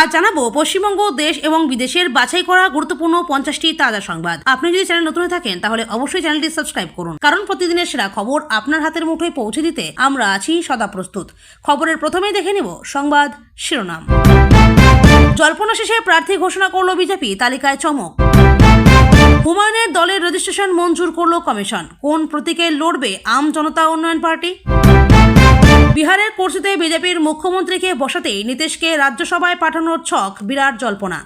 আজ জানাবো পশ্চিমবঙ্গ দেশ এবং বিদেশের বাছাই করা গুরুত্বপূর্ণ 50টি তাজা সংবাদ। আপনি যদি চ্যানেল নতুন থাকেন তাহলে অবশ্যই চ্যানেলটি সাবস্ক্রাইব করুন, কারণ প্রতিদিনের সেরা খবর আপনার হাতের মুঠোয় পৌঁছে দিতে আমরা আছি সদা প্রস্তুত। খবরের প্রথমেই দেখে নেব সংবাদ শিরোনাম। জল্পনা শেষে প্রার্থী ঘোষণা করল বিজেপি, তালিকায় চমক। হুমায়ুনের দলের রেজিস্ট্রেশন মঞ্জুর করল কমিশন, কোন প্রতীকে লড়বে আম জনতা উন্নয়ন পার্টি? বিহারের কুর্সিতে বিজেপির মুখ্যমন্ত্রীকে বসাতেই নীতিশকে রাজ্যসভায় পাঠানোর ছক, বিরাট জল্পনা।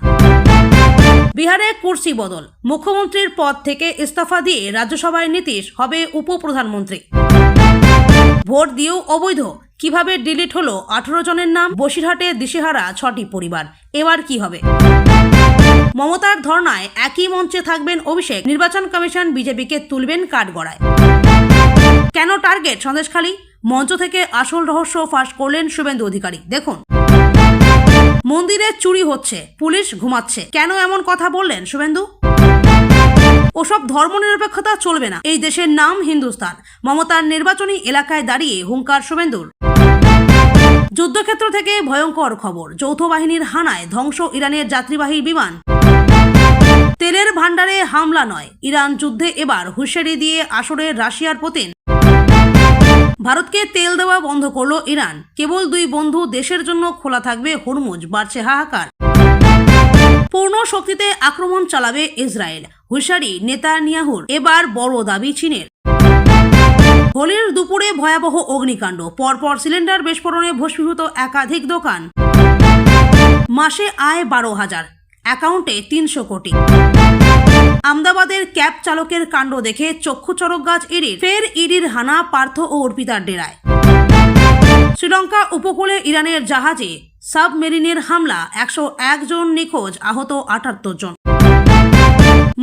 বিহারে কুর্সি বদল, মুখ্যমন্ত্রীর পদ থেকে ইস্তফা দিয়ে রাজ্যসভায় নীতিশ হবে উপপ্রধানমন্ত্রী। ভোট দিয়েও অবৈধ, কিভাবে ডিলিট হলো 18 জনের নাম? বসিরহাটে দিশেহারা 6টি পরিবার, এবার কি হবে? মমতার ধর্নায় একই মঞ্চে থাকবেন অভিষেক, নির্বাচন কমিশন বিজেপিকে তুলবেন কাঠগড়ায়। কেন টার্গেট সন্দেশখালী? মঞ্চ থেকে আসল রহস্য ফাঁস করলেন শুভেন্দু অধিকারী, দেখুন। মন্দিরে চুরি হচ্ছে, পুলিশ ঘুমাচ্ছে, কেন এমন কথা বললেন শুভেন্দু? ওসব ধর্মনিরপেক্ষতা চলবে না, এই দেশের নাম হিন্দুস্তান। মমতার নির্বাচনী এলাকায় দাঁড়িয়ে হুঙ্কার শুভেন্দুর। যুদ্ধক্ষেত্র থেকে ভয়ঙ্কর খবর, যৌথ বাহিনীর হানায় ধ্বংস ইরানের যাত্রীবাহী বিমান। তেলের ভান্ডারে হামলা নয়, ইরান যুদ্ধে এবার হুঁশিয়ারি দিয়ে আসরের রাশিয়ার পুতিন। ভারতকে তেল দেওয়া বন্ধ করল ইরান, কেবল 2 বন্ধু দেশের জন্য খোলা থাকবে হরমুজ, বাড়ছে হাহাকার। পূর্ণ শক্তিতে আক্রমণ চালাবে ইসরায়েল, হুঁশিয়ারি নেতানিয়াহুর, এবার বড় দাবি চীনের। হোলির দুপুরে ভয়াবহ অগ্নিকাণ্ড, পরপর সিলিন্ডার বিস্ফোরণে ভস্মীভূত একাধিক দোকান। মাসে আয় 12,000, অ্যাকাউন্টে 300 কোটি। আমদাবাদের ক্যাব চালকের কাণ্ড দেখে চক্ষু চরক গাছ ইডির, ফের ইডির হানা পার্থ ও অর্পিতার ডেরায়। শ্রীলঙ্কা উপকূলে ইরানের জাহাজে সাবমেরিনের হামলা, 101 জন নিখোঁজ, আহত 78 জন।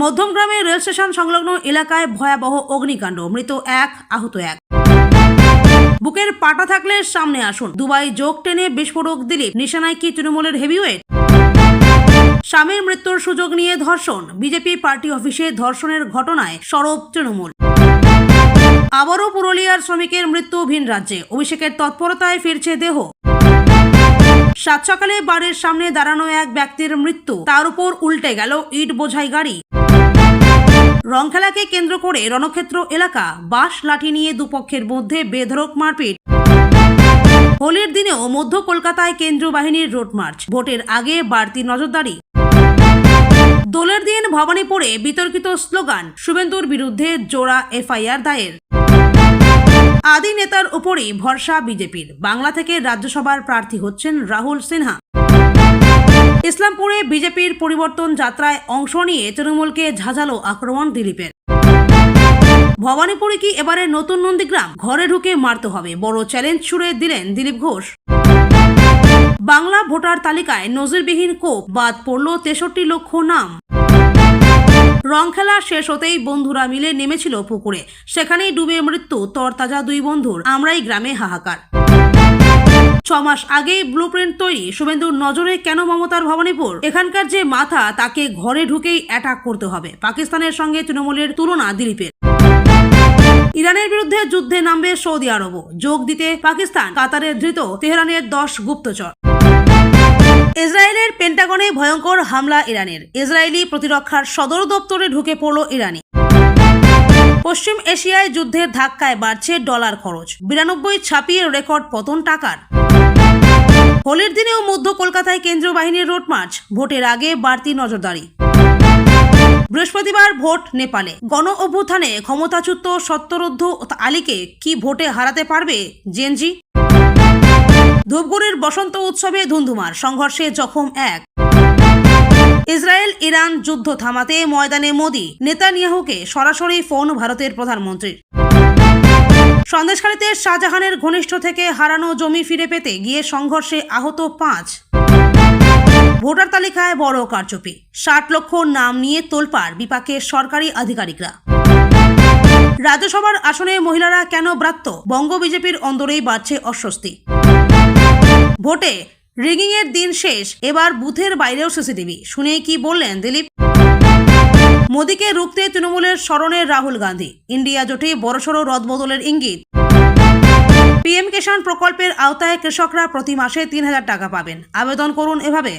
মধ্যমগ্রামে রেল স্টেশন সংলগ্ন এলাকায় ভয়াবহ অগ্নিকাণ্ড, মৃত 1, আহত 1। বুকের পাটা থাকলে সামনে আসুন, দুবাই যোগ টেনে বিস্ফোরক দিলীপ, নিশানায় কি তৃণমূলের হেভিওয়েট? স্বামীর মৃত্যুর সুযোগ নিয়ে ধর্ষণ, বিজেপি পার্টি অফিসে ধর্ষণের ঘটনায় সরব তৃণমূল। আবারও পুরুলিয়ার শ্রমিকের মৃত্যু ভিন রাজ্যে, অভিষেকের তৎপরতায় ফিরছে দেহ। সাত সকালে বাড়ির সামনে দাঁড়ানো এক ব্যক্তির মৃত্যু, তার উপর উল্টে গেল ইট বোঝাই গাড়ি। রংখেলাকে কেন্দ্র করে রণক্ষেত্র এলাকা, বাঁশ লাঠি নিয়ে দুপক্ষের মধ্যে বেধড়ক মারপিট। হোলির দিনেও মধ্য কলকাতায় কেন্দ্রীয় বাহিনীর রোড মার্চ, ভোটের আগে বাড়তি নজরদারি। দোলের দিন ভবানীপুরে বিতর্কিত স্লোগান, শুভেন্দুর বিরুদ্ধে জোড়া এফআইআর দায়ের। আদি নেতার উপরই ভরসা বিজেপির, বাংলা থেকে রাজ্যসভার প্রার্থী হচ্ছেন রাহুল সিনহা। ইসলামপুরে বিজেপির পরিবর্তন যাত্রায় অংশ নিয়ে তৃণমূলকে ঝাঁঝালো আক্রমণ দিলীপের। ভবানীপুরে কি এবারে নতুন নন্দীগ্রাম? ঘরে ঢুকে মারতে হবে, বড় চ্যালেঞ্জ ছুড়ে দিলেন দিলীপ ঘোষ। বাংলা ভোটার তালিকায় নজিরবিহীন কোপ, বাদ পড়ল 63 লক্ষ নাম। রংখেলা শেষ হতেই বন্ধুরা মিলে নেমেছিল পুকুরে, সেখানেই ডুবে মৃত্যু তরতাজা 2 বন্ধুর, আমরাই গ্রামে হাহাকার। 6 মাস আগেই ব্লুপ্রিন্ট তৈরি, শুভেন্দুর নজরে কেন মমতার ভবানীপুর? এখানকার যে মাথা, তাকে ঘরে ঢুকেই অ্যাটাক করতে হবে। পাকিস্তানের সঙ্গে তৃণমূলের তুলনা দিলীপের। ইরানের বিরুদ্ধে যুদ্ধে নামবে সৌদি আরবও, যোগ দিতে পাকিস্তান, কাতারের ধৃত তেহরানের 10 গুপ্তচর। ইসরায়েলের পেন্টাগনে ভয়ঙ্কর হামলা ইরানের, ইসরায়েলি প্রতিরক্ষার সদর দপ্তরে ঢুকে পড়ল ইরানি। পশ্চিম এশিয়ায় যুদ্ধের ধাক্কায় বাড়ছে ডলার খরচ, 92 ছাপিয়ে রেকর্ড পতন টাকার। হোলির দিনেও মধ্য কলকাতায় কেন্দ্রীয় বাহিনীর রোড মার্চ, ভোটের আগে বাড়তি নজরদারি। বৃহস্পতিবার ভোট নেপালে, গণ অভ্যুত্থানে ক্ষমতাচ্যুত সত্যরুদ্ধ আলীকে কি ভোটে হারাতে পারবে জেনজি? ধূপগুড়ির বসন্ত উৎসবে ধুন্ধুমার, সংঘর্ষে জখম 1। ইসরায়েল ইরান যুদ্ধ থামাতে ময়দানে মোদি, নেতানিয়াহুকে সরাসরি ফোন ভারতের প্রধানমন্ত্রীর। সন্দেশখালীতে শাহজাহানের ঘনিষ্ঠ থেকে হারানো জমি ফিরে পেতে গিয়ে সংঘর্ষে আহত 5। ভোটার তালিকায় বড় কারচুপি, 60 লক্ষ নাম নিয়ে তোলপাড় বিপাকে সরকারি আধিকারিকরা। রাজ্যসভার আসনে মহিলারা কেন ব্রাত্য? বঙ্গ বিজেপির অন্দরেই বাড়ছে অস্বস্তি। ভোটে রিগিং এর দিন শেষ, এবার বুথের বাইরেও সিসিটিভি, শুনে কি বললেন দিলীপ? মোদীকে রুখতে তৃণমূলের স্মরণে রাহুল গান্ধী, ইন্ডিয়া জোটে বড়সড় রদবদলের ইঙ্গিত। পিএম কিষাণ প্রকল্পের আওতায় কৃষকরা প্রতি মাসে 3,000 টাকা পাবেন, আবেদন করুন এভাবে।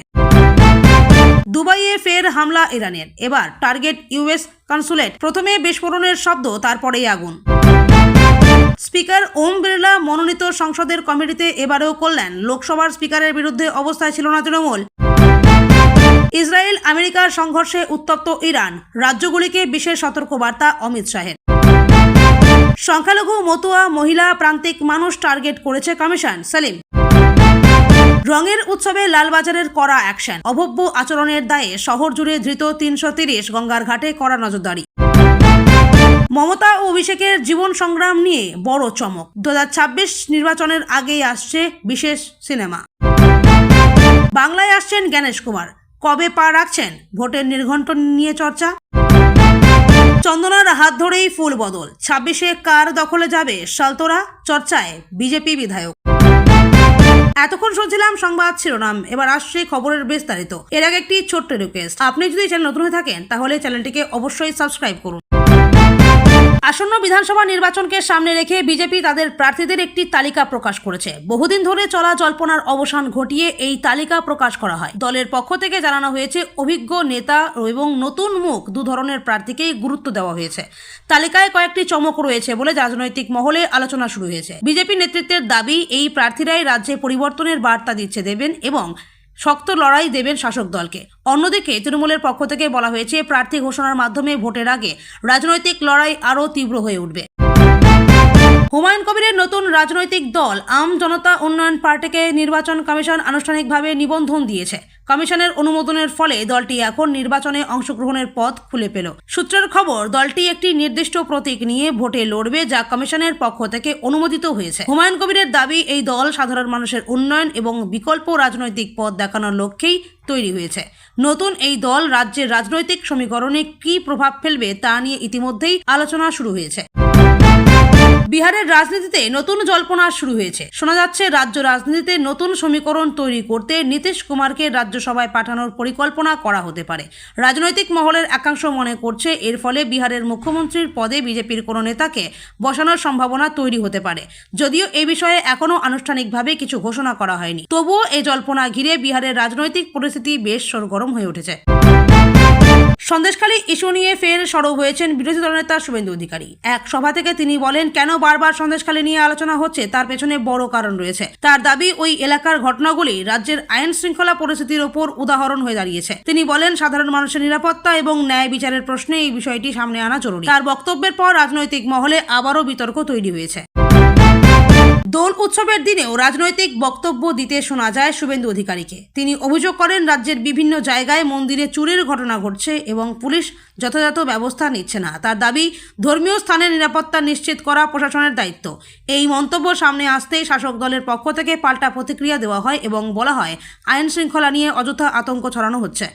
দুবাইয়ে ফের হামলা ইরানের, এবার টার্গেট ইউএস কনসুলেট। প্রথমে বিস্ফোরণের শব্দ, তারপরেই আগুন। স্পিকার ওম বিড়লা মনোনীত সংসদের কমিটিতে এবারেও কল্যাণ। লোকসভার স্পিকারের বিরুদ্ধে অবস্থায় ছিল না তৃণমূল। ইসরায়েল আমেরিকার সংঘর্ষে উত্তপ্ত ইরান, রাজ্যগুলিকে বিশেষ সতর্কবার্তা অমিত শাহের। সংখ্যালঘু, মতুয়া, মহিলা, প্রান্তিক মানুষ টার্গেট করেছে কমিশন, সেলিম। রঙের উৎসবে লালবাজারের কড়া অ্যাকশন, অভব্য আচরণের দায়ে শহর জুড়ে ধৃত 330, গঙ্গার ঘাটে কড়া নজরদারি। মমতা ও অভিষেকের জীবন সংগ্রাম নিয়ে বড় চমক, 2026 নির্বাচনের আগেই আসছে বিশেষ সিনেমা। বাংলায় আসছেন জ্ঞানেশ কুমার, কবে পা রাখছেন? ভোটের নির্ঘণ্ট নিয়ে চর্চা। চন্দনার হাত ধরেই ফুল বদল, 26-এ কার দখলে যাবে সালতোরা, চর্চায় বিজেপি বিধায়ক। এতক্ষণ শুনছিলাম সংবাদ শিরোনাম, এবার আসছে খবরের বিস্তারিত। এর আগে একটি ছোট্ট রিকোয়েস্ট, আপনি যদি চ্যানেল নতুন হয়ে থাকেন তাহলে চ্যানেলটিকে অবশ্যই সাবস্ক্রাইব করুন। আসন্ন বিধানসভা নির্বাচনকে সামনে রেখে বিজেপি তাদের প্রার্থীদের একটি তালিকা প্রকাশ করেছে। বহুদিন ধরে চলা জল্পনার অবসান ঘটিয়ে এই তালিকা প্রকাশ করা হয়। দলের পক্ষ থেকে জানানো হয়েছে, অভিজ্ঞ নেতা এবং নতুন মুখ দু ধরনের প্রার্থীকেই গুরুত্ব দেওয়া হয়েছে। তালিকায় কয়েকটি চমক রয়েছে বলে রাজনৈতিক মহলে আলোচনা শুরু হয়েছে। বিজেপি নেতৃত্বের দাবি, এই প্রার্থীরাই রাজ্যে পরিবর্তনের বার্তা দেবেন এবং শক্ত লড়াই দেবেন শাসক দলকে। অন্যদিকে তৃণমূলের পক্ষ থেকে বলা হয়েছে, প্রার্থী ঘোষণার মাধ্যমে ভোটের আগে রাজনৈতিক লড়াই আরও তীব্র হয়ে উঠবে। হুমায়ুন কবিরের নতুন রাজনৈতিক দল আম জনতা উন্নয়ন পার্টিকে নির্বাচন কমিশন আনুষ্ঠানিকভাবে নিবন্ধন দিয়েছে। কমিশনের অনুমোদনের ফলে দলটি এখন নির্বাচনে অংশগ্রহণের পথ খুলে পেল। সূত্রের খবর, দলটি একটি নির্দিষ্ট প্রতীক নিয়ে ভোটে লড়বে, যা কমিশনের পক্ষ থেকে অনুমোদিত হয়েছে। হুমায়ুন কবিরের দাবি, এই দল সাধারণ মানুষের উন্নয়ন এবং বিকল্প রাজনৈতিক পথ দেখানোর লক্ষ্যেই তৈরি হয়েছে। নতুন এই দল রাজ্যের রাজনৈতিক সমীকরণে কী প্রভাব ফেলবে তা নিয়ে ইতিমধ্যেই আলোচনা শুরু হয়েছে। বিহারের রাজনীতিতে নতুন জল্পনা শুরু হয়েছে। শোনা যাচ্ছে, রাজ্য রাজনীতিতে নতুন সমীকরণ তৈরি করতে নীতিশ কুমারকে রাজ্যসভায় পাঠানোর পরিকল্পনা করা হতে পারে। রাজনৈতিক মহলের একাংশ মনে করছে, এর ফলে বিহারের মুখ্যমন্ত্রীর পদে বিজেপির কোনো নেতাকে বসানোর সম্ভাবনা তৈরি হতে পারে। যদিও এ বিষয়ে এখনও আনুষ্ঠানিকভাবে কিছু ঘোষণা করা হয়নি, তবুও এই জল্পনা ঘিরে বিহারের রাজনৈতিক পরিস্থিতি বেশ সরগরম হয়ে উঠেছে। সন্দেশখালী ইস্যু নিয়ে ফের সরব হয়েছেন বিরোধী দলনেতা শুভেন্দু অধিকারী। এক সভা থেকে তিনি বলেন, কেন বারবার সন্দেশখালী নিয়ে আলোচনা হচ্ছে তার পেছনে বড় কারণ রয়েছে। তার দাবি, ওই এলাকার ঘটনাগুলি রাজ্যের আইন শৃঙ্খলা পরিস্থিতির ওপর উদাহরণ হয়ে দাঁড়িয়েছে। তিনি বলেন, সাধারণ মানুষের নিরাপত্তা এবং ন্যায় বিচারের প্রশ্নে এই বিষয়টি সামনে আনা জরুরি। তার বক্তব্যের পর রাজনৈতিক মহলে আবারও বিতর্ক তৈরি হয়েছে। দোল উৎসবের দিনেও রাজনৈতিক বক্তব্য দিতে শোনা যায় শুভেন্দু অধিকারীকে। তিনি অভিযোগ করেন, রাজ্যের বিভিন্ন জায়গায় মন্দিরে চুরির ঘটনা ঘটছে এবং পুলিশ যথাযথ ব্যবস্থা নিচ্ছে না। তার দাবি, ধর্মীয় স্থানের নিরাপত্তা নিশ্চিত করা প্রশাসনের দায়িত্ব। এই মন্তব্য সামনে আসতেই শাসক দলের পক্ষ থেকে পাল্টা প্রতিক্রিয়া দেওয়া হয় এবং বলা হয়, আইন শৃঙ্খলা নিয়ে অযথা আতঙ্ক ছড়ানো হচ্ছে।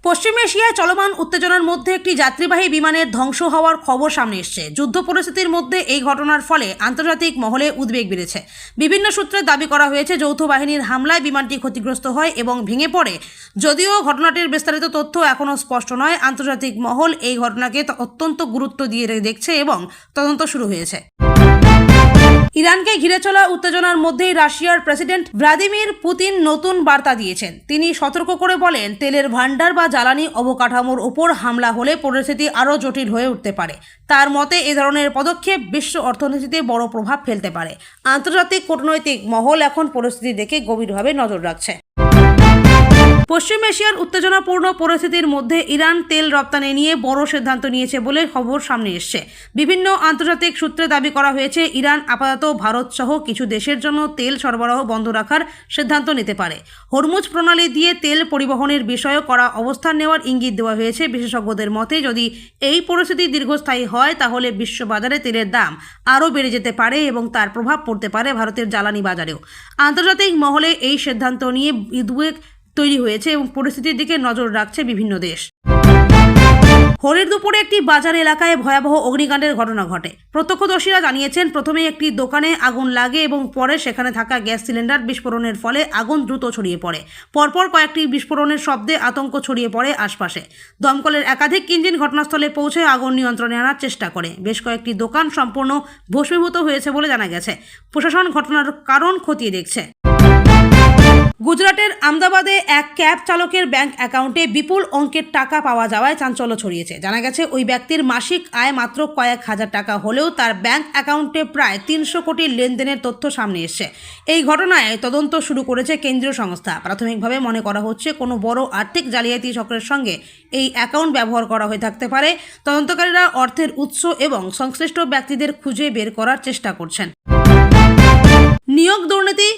পশ্চিম এশিয়ায় চলমান উত্তেজনার মধ্যে একটি যাত্রীবাহী বিমানের ধ্বংস হওয়ার খবর সামনে এসেছে। যুদ্ধ পরিস্থিতির মধ্যে এই ঘটনার ফলে আন্তর্জাতিক মহলে উদ্বেগ বেড়েছে। বিভিন্ন সূত্রে দাবি করা হয়েছে, যৌথ বাহিনীর হামলায় বিমানটি ক্ষতিগ্রস্ত হয় এবং ভেঙে পড়ে। যদিও ঘটনাটির বিস্তারিত তথ্য এখনও স্পষ্ট নয়, আন্তর্জাতিক মহল এই ঘটনাকে অত্যন্ত গুরুত্ব দিয়ে দেখছে এবং তদন্ত শুরু হয়েছে। ইরানকে ঘিরে চলা উত্তেজনার মধ্যেই রাশিয়ার প্রেসিডেন্ট ভ্লাদিমির পুতিন নতুন বার্তা দিয়েছেন। তিনি সতর্ক করে বলেন, তেলের ভান্ডার বা জ্বালানি অবকাঠামোর ওপর হামলা হলে পরিস্থিতি আরও জটিল হয়ে উঠতে পারে। তার মতে, এ ধরনের পদক্ষেপ বিশ্ব অর্থনীতিতে বড় প্রভাব ফেলতে পারে। আন্তর্জাতিক কূটনৈতিক মহল এখন পরিস্থিতি দেখে গভীরভাবে নজর রাখছে। পশ্চিম এশিয়ার উত্তেজনাপূর্ণ পরিস্থিতির মধ্যে ইরান তেল রপ্তানি নিয়ে বড় সিদ্ধান্ত নিয়েছে বলে খবর সামনে এসছে। বিভিন্ন আন্তর্জাতিক সূত্রে দাবি করা হয়েছে, ইরান আপাতত ভারত সহ কিছু দেশের জন্য তেল সরবরাহ বন্ধ রাখার সিদ্ধান্ত নিতে পারে। হরমুজ প্রণালী দিয়ে তেল পরিবহনের বিষয়ে করা অবস্থান নেওয়ার ইঙ্গিত দেওয়া হয়েছে। বিশেষজ্ঞদের মতে, যদি এই পরিস্থিতি দীর্ঘস্থায়ী হয় তাহলে বিশ্ববাজারে তেলের দাম আরও বেড়ে যেতে পারে এবং তার প্রভাব পড়তে পারে ভারতের জ্বালানি বাজারেও। আন্তর্জাতিক মহলে এই সিদ্ধান্ত নিয়ে উদ্বেগ তৈরি হয়েছে এবং পরিস্থিতির দিকে নজর রাখছে বিভিন্ন দেশ। হোলির দুপুরে একটি বাজার এলাকায় ভয়াবহ অগ্নিকাণ্ডের ঘটনা ঘটে। প্রত্যক্ষদর্শীরা জানিয়েছেন, প্রথমে একটি দোকানে আগুন লাগে এবং পরে সেখানে থাকা গ্যাস সিলিন্ডার বিস্ফোরণের ফলে আগুন দ্রুত ছড়িয়ে পড়ে। পরপর কয়েকটি বিস্ফোরণের শব্দে আতঙ্ক ছড়িয়ে পড়ে আশপাশে। দমকলের একাধিক ইঞ্জিন ঘটনাস্থলে পৌঁছে আগুন নিয়ন্ত্রণে আনার চেষ্টা করে। বেশ কয়েকটি দোকান সম্পূর্ণ ভস্মীভূত হয়েছে বলে জানা গেছে। প্রশাসন ঘটনার কারণ খতিয়ে দেখছে। গুজরাটের আহমেদাবাদে এক ক্যাব চালকের ব্যাংক অ্যাকাউন্টে বিপুল অঙ্কের টাকা পাওয়া যাওয়ায় চাঞ্চল্য ছড়িয়েছে। জানা গেছে ওই ব্যক্তির মাসিক আয় মাত্র কয়েক হাজার টাকা হলেও তার ব্যাংক অ্যাকাউন্টে প্রায় 300 কোটি লেনদেনের তথ্য সামনে এসেছে। এই ঘটনায় তদন্ত শুরু করেছে কেন্দ্রীয় সংস্থা। প্রাথমিকভাবে মনে করা হচ্ছে কোনো বড় আর্থিক জালিয়াতি চক্রের সঙ্গে এই অ্যাকাউন্ট ব্যবহার করা হয়ে থাকতে পারে। তদন্তকারীরা অর্থের উৎস এবং সংশ্লিষ্ট ব্যক্তিদের খুঁজে বের করার চেষ্টা করছেন। নিয়োগ দুর্নীতি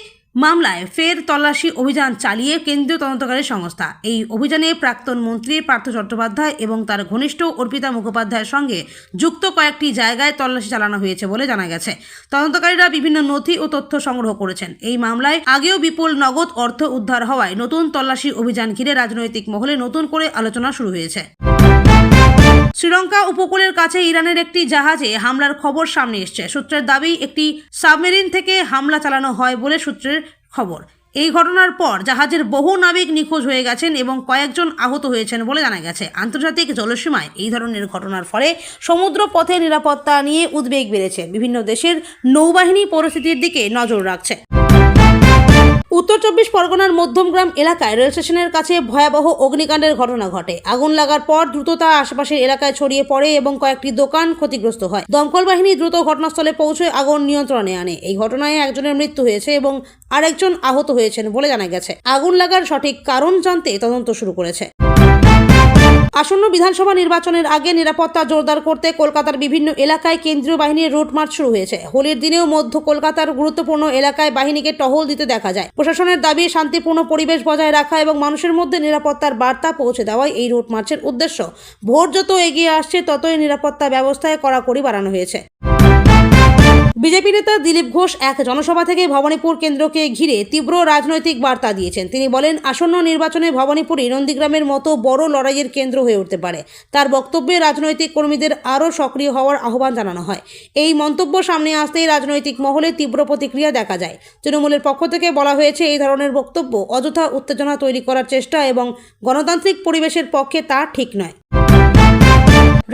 মামলায় ফের তল্লাশি অভিযান চালিয়ে কেন্দ্রীয় তদন্তকারী সংস্থা। এই অভিযানে প্রাক্তন মন্ত্রী পার্থ চট্টোপাধ্যায় এবং তার ঘনিষ্ঠ অর্পিতা মুখোপাধ্যায়ের সঙ্গে যুক্ত কয়েকটি জায়গায় তল্লাশি চালানো হয়েছে বলে জানা গেছে। তদন্তকারীরা বিভিন্ন নথি ও তথ্য সংগ্রহ করেছেন। এই মামলায় আগেও বিপুল নগদ অর্থ উদ্ধার হওয়ায় নতুন তল্লাশি অভিযান ঘিরে রাজনৈতিক মহলে নতুন করে আলোচনা শুরু হয়েছে। শ্রীলঙ্কা উপকূলের কাছে ইরানের একটি জাহাজে হামলার খবর সামনে এসেছে। সূত্রের দাবি একটি সাবমেরিন থেকে হামলা চালানো হয় বলে সূত্রের খবর। এই ঘটনার পর জাহাজের বহু নাবিক নিখোঁজ হয়ে গেছেন এবং কয়েকজন আহত হয়েছেন বলে জানা গেছে। আন্তর্জাতিক জলসীমায় এই ধরনের ঘটনার ফলে সমুদ্র পথে নিরাপত্তা নিয়ে উদ্বেগ বেড়েছে। বিভিন্ন দেশের নৌবাহিনী পরিস্থিতির দিকে নজর রাখছে। উত্তর 24 পরগনার মধ্যমগ্রাম এলাকায় রেল স্টেশনের কাছে ভয়াবহ অগ্নিকাণ্ডের ঘটনা ঘটে। আগুন লাগার পর দ্রুততা আশেপাশের এলাকায় ছড়িয়ে পড়ে এবং কয়েকটি দোকান ক্ষতিগ্রস্ত হয়। দমকল বাহিনী দ্রুত ঘটনাস্থলে পৌঁছে আগুন নিয়ন্ত্রণে আনে। এই ঘটনায় একজনের মৃত্যু হয়েছে এবং আরেকজন আহত হয়েছেন বলে জানা গেছে। আগুন লাগার সঠিক কারণ জানতে তদন্ত শুরু করেছে। আসন্ন বিধানসভা নির্বাচনের আগে নিরাপত্তা জোরদার করতে কলকাতার বিভিন্ন এলাকায় কেন্দ্রীয় বাহিনীর রুট মার্চ শুরু হয়েছে। হোলির দিনেও মধ্য কলকাতার গুরুত্বপূর্ণ এলাকায় বাহিনীকে টহল দিতে দেখা যায়। প্রশাসনের দাবি শান্তিপূর্ণ পরিবেশ বজায় রাখা এবং মানুষের মধ্যে নিরাপত্তার বার্তা পৌঁছে দেওয়াই এই রুট মার্চের উদ্দেশ্য। ভোট যত এগিয়ে আসছে ততই নিরাপত্তা ব্যবস্থায় কড়াকড়ি বাড়ানো হয়েছে। বিজেপি নেতা দিলীপ ঘোষ এক জনসভা থেকে ভবানীপুর কেন্দ্রকে ঘিরে তীব্র রাজনৈতিক বার্তা দিয়েছেন। তিনি বলেন, আসন্ন নির্বাচনে ভবানীপুরই নন্দীগ্রামের মতো বড় লড়াইয়ের কেন্দ্র হয়ে উঠতে পারে। তার বক্তব্যে রাজনৈতিক কর্মীদের আরও সক্রিয় হওয়ার আহ্বান জানানো হয়। এই মন্তব্য সামনে আসতেই রাজনৈতিক মহলে তীব্র প্রতিক্রিয়া দেখা যায়। তৃণমূলের পক্ষ থেকে বলা হয়েছে, এই ধরনের বক্তব্য অযথা উত্তেজনা তৈরি করার চেষ্টা এবং গণতান্ত্রিক পরিবেশের পক্ষে তা ঠিক নয়।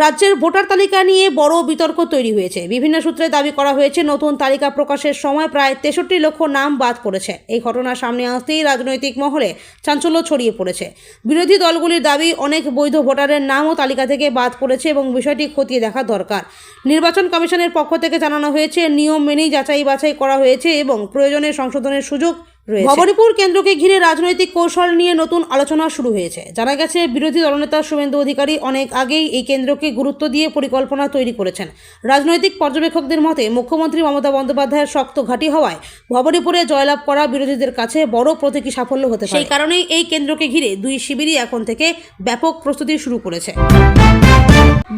রাজ্যের ভোটার তালিকা নিয়ে বড় বিতর্ক তৈরি হয়েছে। বিভিন্ন সূত্রে দাবি করা হয়েছে, নতুন তালিকা প্রকাশের সময় প্রায় 63 লক্ষ নাম বাদ পড়েছে। এই ঘটনা সামনে আসতেই রাজনৈতিক মহলে চাঞ্চল্য ছড়িয়ে পড়েছে। বিরোধী দলগুলির দাবি, অনেক বৈধ ভোটারের নামও তালিকা থেকে বাদ পড়েছে এবং বিষয়টি খতিয়ে দেখা দরকার। নির্বাচন কমিশনের পক্ষ থেকে জানানো হয়েছে, নিয়ম মেনেই যাচাই বাছাই করা হয়েছে এবং প্রয়োজনে সংশোধনের সুযোগ রয়েছে। ভবানীপুর কেন্দ্রকে ঘিরে রাজনৈতিক কৌশল নিয়ে নতুন আলোচনা শুরু হয়েছে। জানা গেছে, বিরোধী দলনেতা শুভেন্দু অধিকারী অনেক আগেই এই কেন্দ্রকে গুরুত্ব দিয়ে পরিকল্পনা তৈরি করেছেন। রাজনৈতিক পর্যবেক্ষকদের মতে, মুখ্যমন্ত্রী মমতা বন্দ্যোপাধ্যায়ের শক্ত ঘাঁটি হওয়ায় ভবানীপুরে জয়লাভ করা বিরোধীদের কাছে বড় প্রতীকী সাফল্য হতে পারে। সেই কারণেই এই কেন্দ্রকে ঘিরে দুই শিবিরই এখন থেকে ব্যাপক প্রস্তুতি শুরু করেছে।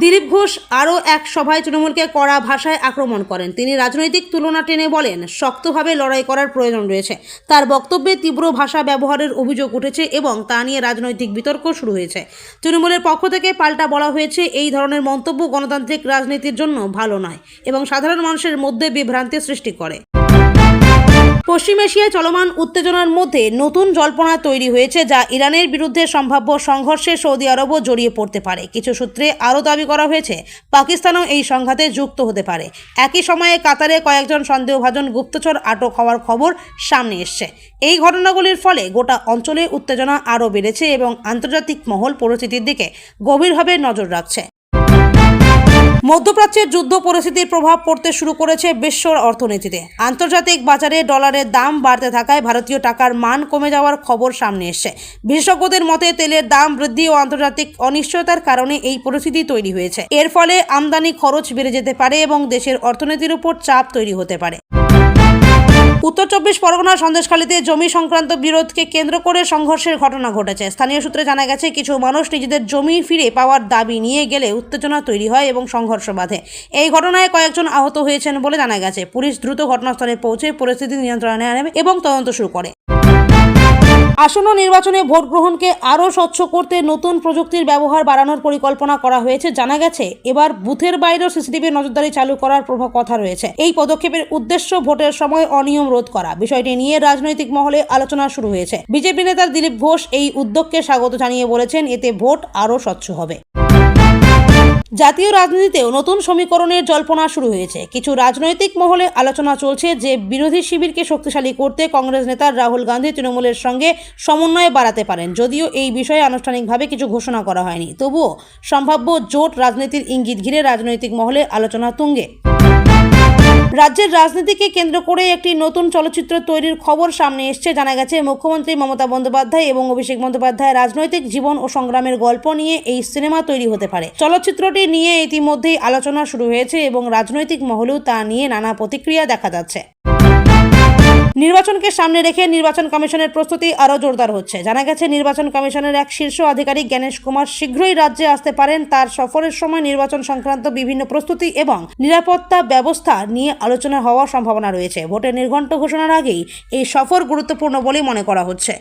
দিলীপ ঘোষ আরও এক সভায় তৃণমূলকে কড়া ভাষায় আক্রমণ করেন। তিনি রাজনৈতিক তুলনা টেনে বলেন, শক্তভাবে লড়াই করার প্রয়োজন রয়েছে। তার বক্তব্যে তীব্র ভাষা ব্যবহারের অভিযোগ উঠেছে এবং তা নিয়ে রাজনৈতিক বিতর্ক শুরু হয়েছে। তৃণমূলের পক্ষ থেকে পাল্টা বলা হয়েছে, এই ধরনের মন্তব্য গণতান্ত্রিক রাজনীতির জন্য ভালো নয় এবং সাধারণ মানুষের মধ্যে বিভ্রান্তি সৃষ্টি করে। পশ্চিম এশিয়ায় চলমান উত্তেজনার মধ্যে নতুন জল্পনা তৈরি হয়েছে, যা ইরানের বিরুদ্ধে সম্ভাব্য সংঘর্ষে সৌদি আরবও জড়িয়ে পড়তে পারে। কিছু সূত্রে আরও দাবি করা হয়েছে, পাকিস্তানও এই সংঘাতে যুক্ত হতে পারে। একই সময়ে কাতারে কয়েকজন সন্দেহভাজন গুপ্তচর আটক হওয়ার খবর সামনে এসছে। এই ঘটনাগুলির ফলে গোটা অঞ্চলে উত্তেজনা আরও বেড়েছে এবং আন্তর্জাতিক মহল পরিস্থিতির দিকে গভীরভাবে নজর রাখছে। মধ্যপ্রাচ্যের যুদ্ধ পরিস্থিতির প্রভাব পড়তে শুরু করেছে বিশ্ব অর্থনীতিতে। আন্তর্জাতিক বাজারে ডলারের দাম বাড়তে থাকায় ভারতীয় টাকার মান কমে যাওয়ার খবর সামনে এসেছে। বিশেষজ্ঞদের মতে, তেলের দাম বৃদ্ধি ও আন্তর্জাতিক অনিশ্চয়তার কারণে এই পরিস্থিতি তৈরি হয়েছে। এর ফলে আমদানি খরচ বেড়ে যেতে পারে এবং দেশের অর্থনীতির উপর চাপ তৈরি হতে পারে। উত্তর 24 পরগনার সন্দেশখালীতে জমি সংক্রান্ত বিরোধকে কেন্দ্র করে সংঘর্ষের ঘটনা ঘটেছে। স্থানীয় সূত্রে জানা গেছে, কিছু মানুষ নিজেদের জমি ফিরে পাওয়ার দাবি নিয়ে গেলে উত্তেজনা তৈরি হয় এবং সংঘর্ষ বাধে। এই ঘটনায় কয়েকজন আহত হয়েছেন বলে জানা গেছে। পুলিশ দ্রুত ঘটনাস্থলে পৌঁছে পরিস্থিতি নিয়ন্ত্রণে আনে এবং তদন্ত শুরু করে। আসন্ন নির্বাচনে ভোট গ্রহণকে আরও স্বচ্ছ করতে নতুন প্রযুক্তির ব্যবহার বাড়ানোর পরিকল্পনা করা হয়েছে। জানা গেছে, এবার বুথের বাইরেও সিসিটিভি নজরদারি চালু করার কথা রয়েছে। এই পদক্ষেপের উদ্দেশ্য ভোটের সময় অনিয়ম রোধ করা। বিষয়টি নিয়ে রাজনৈতিক মহলে আলোচনা শুরু হয়েছে। বিজেপি নেতা দিলীপ ঘোষ এই উদ্যোগকে স্বাগত জানিয়ে বলেছেন, এতে ভোট আরও স্বচ্ছ হবে। জাতীয় রাজনীতিতেও নতুন সমীকরণের জল্পনা শুরু হয়েছে। কিছু রাজনৈতিক মহলে আলোচনা চলছে যে বিরোধী শিবিরকে শক্তিশালী করতে কংগ্রেস নেতা রাহুল গান্ধী তৃণমূলের সঙ্গে সমন্বয় বাড়াতে পারেন। যদিও এই বিষয়ে আনুষ্ঠানিকভাবে কিছু ঘোষণা করা হয়নি, তবুও সম্ভাব্য জোট রাজনীতির ইঙ্গিত ঘিরে রাজনৈতিক মহলে আলোচনা তুঙ্গে। রাজ্যের রাজনীতিকে কেন্দ্র করে একটি নতুন চলচ্চিত্র তৈরির খবর সামনে এসেছে। জানা গেছে, মুখ্যমন্ত্রী মমতা বন্দ্যোপাধ্যায় এবং অভিষেক বন্দ্যোপাধ্যায়ের রাজনৈতিক জীবন ও সংগ্রামের গল্প নিয়ে এই সিনেমা তৈরি হতে পারে। চলচ্চিত্রটি নিয়ে ইতিমধ্যেই আলোচনা শুরু হয়েছে এবং রাজনৈতিক মহলেও তা নিয়ে নানা প্রতিক্রিয়া দেখা যাচ্ছে। নির্বাচনকে সামনে রেখে নির্বাচন কমিশনের প্রস্তুতি আরও জোরদার হচ্ছে। জানা গেছে, নির্বাচন কমিশনের এক শীর্ষ আধিকারিক জ্ঞানেশ কুমার শীঘ্রই রাজ্যে আসতে পারেন। তার সফরের সময় নির্বাচন সংক্রান্ত বিভিন্ন প্রস্তুতি এবং নিরাপত্তা ব্যবস্থা নিয়ে আলোচনা হওয়ার সম্ভাবনা রয়েছে। ভোটের নির্ঘণ্ট ঘোষণার আগেই এই সফর গুরুত্বপূর্ণ বলে মনে করা হচ্ছে।